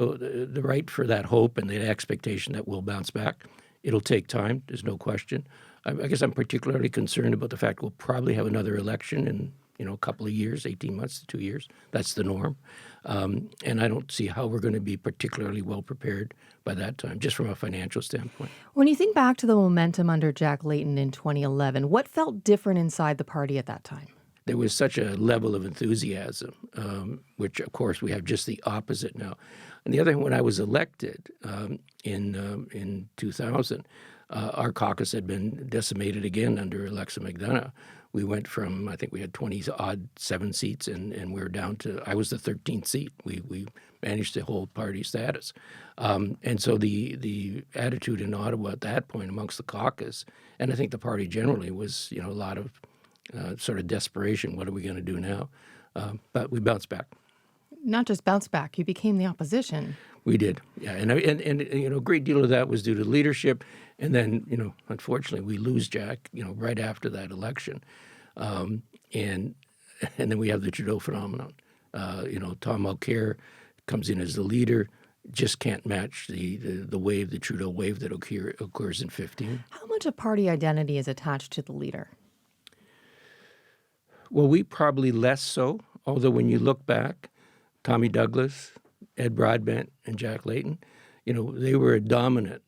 So the right for that hope and the expectation that we'll bounce back, it'll take time. There's no question. I guess I'm particularly concerned about the fact we'll probably have another election in a couple of years, 18 months to 2 years. That's the norm. And I don't see how we're going to be particularly well prepared by that time, just from a financial standpoint. When you think back to the momentum under Jack Layton in 2011, what felt different inside the party at that time? There was such a level of enthusiasm, which, of course, we have just the opposite now. On the other hand, when I was elected in 2000, our caucus had been decimated again under Alexa McDonough. We went from, I think we had 20-odd 7 seats, and we were down to, I was the 13th seat. We managed to hold party status. And so the attitude in Ottawa at that point amongst the caucus, and I think the party generally, was a lot of sort of desperation. What are we going to do now? But we bounced back. Not just bounce back, you became the opposition. We did, yeah, and a great deal of that was due to leadership, and then unfortunately we lose Jack right after that election, and then we have the Trudeau phenomenon. Tom Mulcair comes in as the leader, just can't match the wave, the Trudeau wave that occurs in 15. How much of party identity is attached to the leader? Well, we probably less so, although when you look back, Tommy Douglas, Ed Broadbent, and Jack Layton, they were a dominant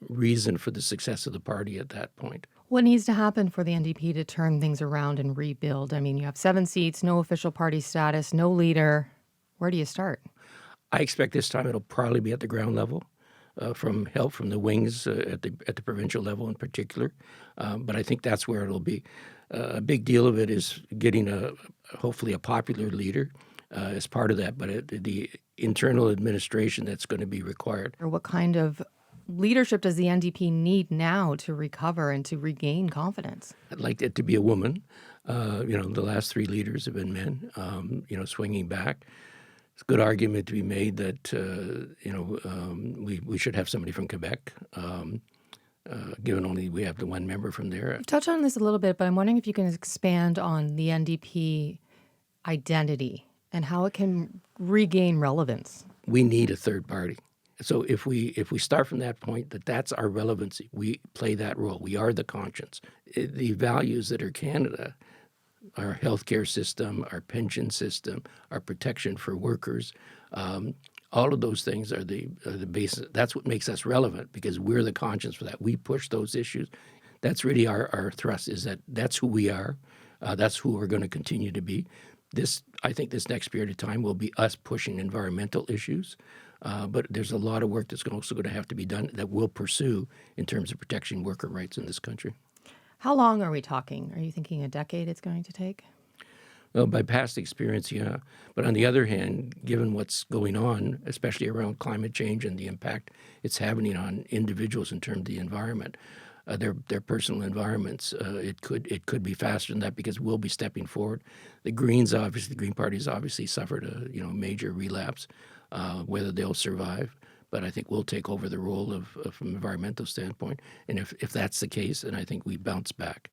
reason for the success of the party at that point. What needs to happen for the NDP to turn things around and rebuild? I mean, you have 7 seats, no official party status, no leader. Where do you start? I expect this time it'll probably be at the ground level, from help from the wings at the provincial level in particular. But I think that's where it'll be. A big deal of it is getting hopefully a popular leader as part of that, but the internal administration that's going to be required. Or what kind of leadership does the NDP need now to recover and to regain confidence? I'd like it to be a woman. The last 3 leaders have been men, swinging back. It's a good argument to be made that, we should have somebody from Quebec, given only we have the 1 member from there. You've touched on this a little bit, but I'm wondering if you can expand on the NDP identity and how it can regain relevance. We need a third party. So if we start from that point, that's our relevancy, we play that role. We are the conscience. The values that are Canada, our healthcare system, our pension system, our protection for workers, all of those things are the basis. That's what makes us relevant, because we're the conscience for that. We push those issues. That's really our thrust, is that's who we are. That's who we're going to continue to be. I think this next period of time will be us pushing environmental issues, but there's a lot of work that's also going to have to be done that we'll pursue in terms of protecting worker rights in this country. How long are we talking? Are you thinking a decade it's going to take? Well, by past experience, yeah. But on the other hand, given what's going on, especially around climate change and the impact it's having on individuals in terms of the environment, their personal environments, it could be faster than that, because we'll be stepping forward. The Green Party's obviously suffered a major relapse. Whether they'll survive, but I think we'll take over the role from an environmental standpoint. And if that's the case, then I think we bounce back.